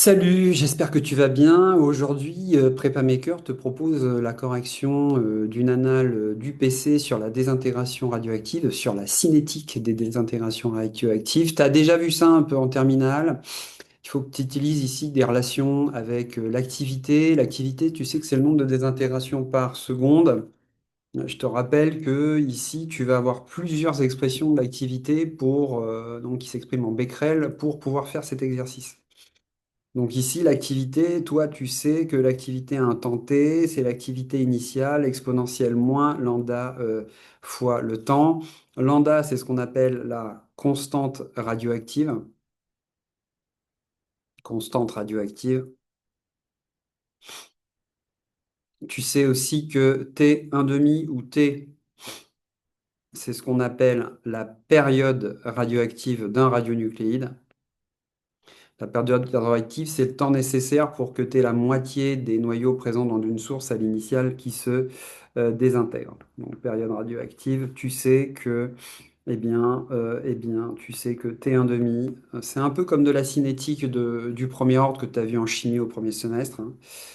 Salut, j'espère que tu vas bien. Aujourd'hui, PrepaMaker te propose la correction d'une annale du PC sur la désintégration radioactive, sur la cinétique des désintégrations radioactives. Tu as déjà vu ça un peu en terminale. Il faut que tu utilises ici des relations avec l'activité. L'activité, tu sais que c'est le nombre de désintégrations par seconde. Je te rappelle que ici, tu vas avoir plusieurs expressions de l'activité donc qui s'expriment en becquerel pour pouvoir faire cet exercice. Donc ici, l'activité, toi, tu sais que l'activité à un temps t, c'est l'activité initiale exponentielle moins lambda fois le temps. Lambda, c'est ce qu'on appelle la constante radioactive. Constante radioactive. Tu sais aussi que t un demi ou t, c'est ce qu'on appelle la période radioactive d'un radionucléide. La période radioactive, c'est le temps nécessaire pour que tu aies la moitié des noyaux présents dans une source à l'initiale qui se désintègre. Donc, période radioactive, tu sais que, tu sais que T1,5, c'est un peu comme de la cinétique du premier ordre que tu as vu en chimie au premier semestre, hein.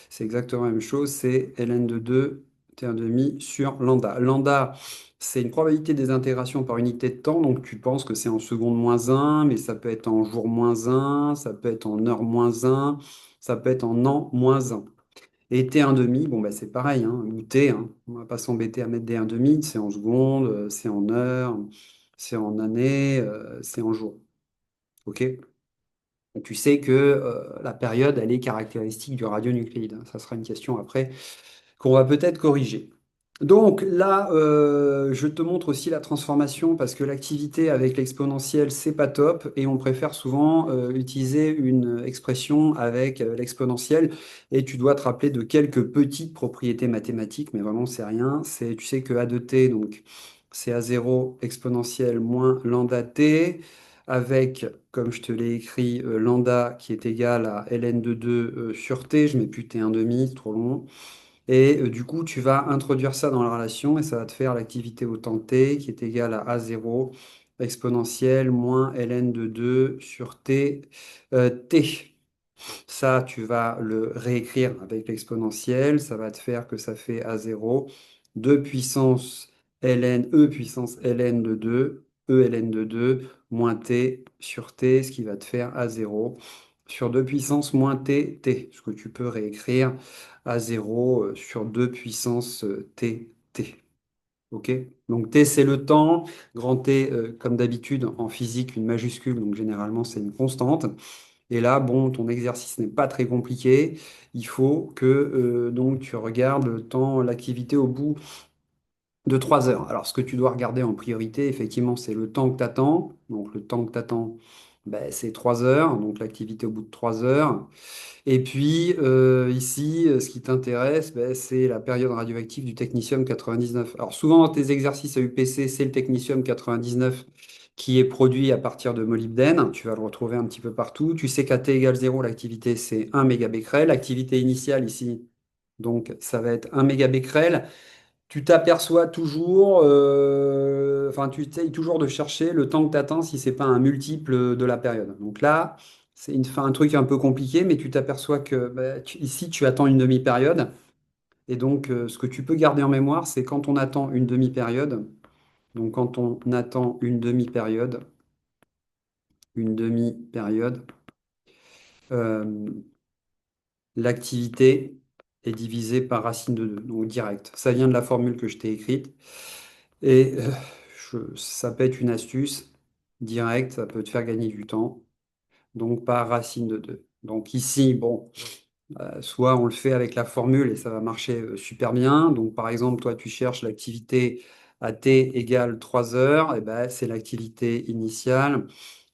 C'est exactement la même chose, c'est ln de 2, T1,5 sur lambda. Lambda, c'est une probabilité des intégrations par unité de temps, donc tu penses que c'est en seconde moins un, mais ça peut être en jour moins un, ça peut être en heure moins un, ça peut être en an moins un. Et T1,5, bon, bah, c'est pareil, hein, ou T, hein, on va pas s'embêter à mettre des 1,5, c'est en secondes, c'est en heures, c'est en années, c'est en jours. OK? Et tu sais que la période, elle est caractéristique du radionucléide, hein. Ça sera une question après qu'on va peut-être corriger. Donc là, je te montre aussi la transformation parce que l'activité avec l'exponentielle, c'est pas top et on préfère souvent utiliser une expression avec l'exponentielle et tu dois te rappeler de quelques petites propriétés mathématiques, mais vraiment c'est rien. C'est, tu sais que a de t, donc c'est a0 exponentielle moins lambda t avec, comme je te l'ai écrit, lambda qui est égal à ln de 2 sur t, je mets plus t 1 demi, c'est trop long. Et du coup, tu vas introduire ça dans la relation et ça va te faire l'activité au temps t qui est égale à a0 exponentielle moins ln de 2 sur t, t. Ça, tu vas le réécrire avec l'exponentielle. Ça va te faire que ça fait a0 2 puissance ln, e puissance ln de 2, e ln de 2, moins t sur t, ce qui va te faire a0 sur 2 puissance moins t, t. Ce que tu peux réécrire a0 sur 2 puissance t, t. OK? Donc t, c'est le temps. Grand T, comme d'habitude, en physique, une majuscule, donc généralement, c'est une constante. Et là, bon, ton exercice n'est pas très compliqué. Il faut que donc tu regardes le temps, l'activité au bout de 3 heures. Alors, ce que tu dois regarder en priorité, effectivement, c'est le temps que tu attends. Donc, le temps que tu attends, ben, c'est 3 heures. Donc, l'activité au bout de 3 heures. Et puis, ici, ce qui t'intéresse, ben, c'est la période radioactive du technetium 99. Alors, souvent, dans tes exercices à UPC, c'est le technetium 99 qui est produit à partir de molybdène. Tu vas le retrouver un petit peu partout. Tu sais qu'à T égale 0, l'activité, c'est 1 mégabecquerel. L'activité initiale ici, donc, ça va être 1 mégabecquerel. Tu t'aperçois toujours, enfin, tu essayes toujours de chercher le temps que tu attends si c'est pas un multiple de la période. Donc là, un truc un peu compliqué, mais tu t'aperçois que bah, ici, tu attends une demi-période. Et donc, ce que tu peux garder en mémoire, c'est quand on attend une demi-période. Donc, quand on attend une demi-période, euh, l'activité est divisée par racine de 2, donc direct. Ça vient de la formule que je t'ai écrite. Et ça peut être une astuce directe, ça peut te faire gagner du temps. Donc par racine de 2. Donc ici, bon, soit on le fait avec la formule et ça va marcher super bien. Donc par exemple, toi tu cherches l'activité à t égale 3 heures, et ben, c'est l'activité initiale.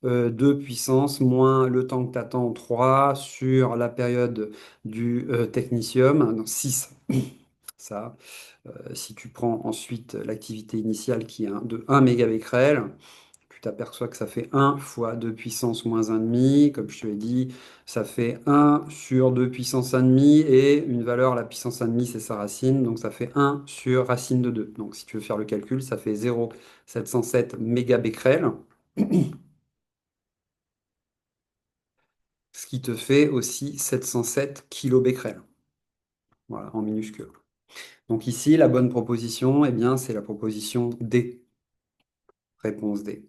2 puissance moins le temps que tu attends 3 sur la période du technetium, donc 6. Ça. Si tu prends ensuite l'activité initiale qui est de 1 mégabecquerel, tu t'aperçois que ça fait 1 fois 2 puissance moins 1,5. Comme je te l'ai dit, ça fait 1 sur 2 puissance 1,5 et une valeur, la puissance 1,5, c'est sa racine. Donc ça fait 1 sur racine de 2. Donc si tu veux faire le calcul, ça fait 0,707 mégabecquerel. Ce ce qui te fait aussi 707 kilobecquerels, voilà, en minuscule. Donc ici, la bonne proposition, eh bien, c'est la proposition D, réponse D.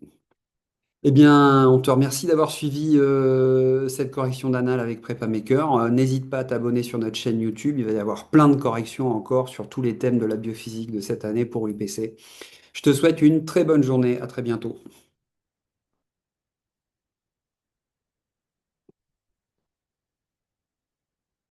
Eh bien, on te remercie d'avoir suivi cette correction d'anal avec PrepaMaker. N'hésite pas à t'abonner sur notre chaîne YouTube. Il va y avoir plein de corrections encore sur tous les thèmes de la biophysique de cette année pour l'UPC. Je te souhaite une très bonne journée. À très bientôt.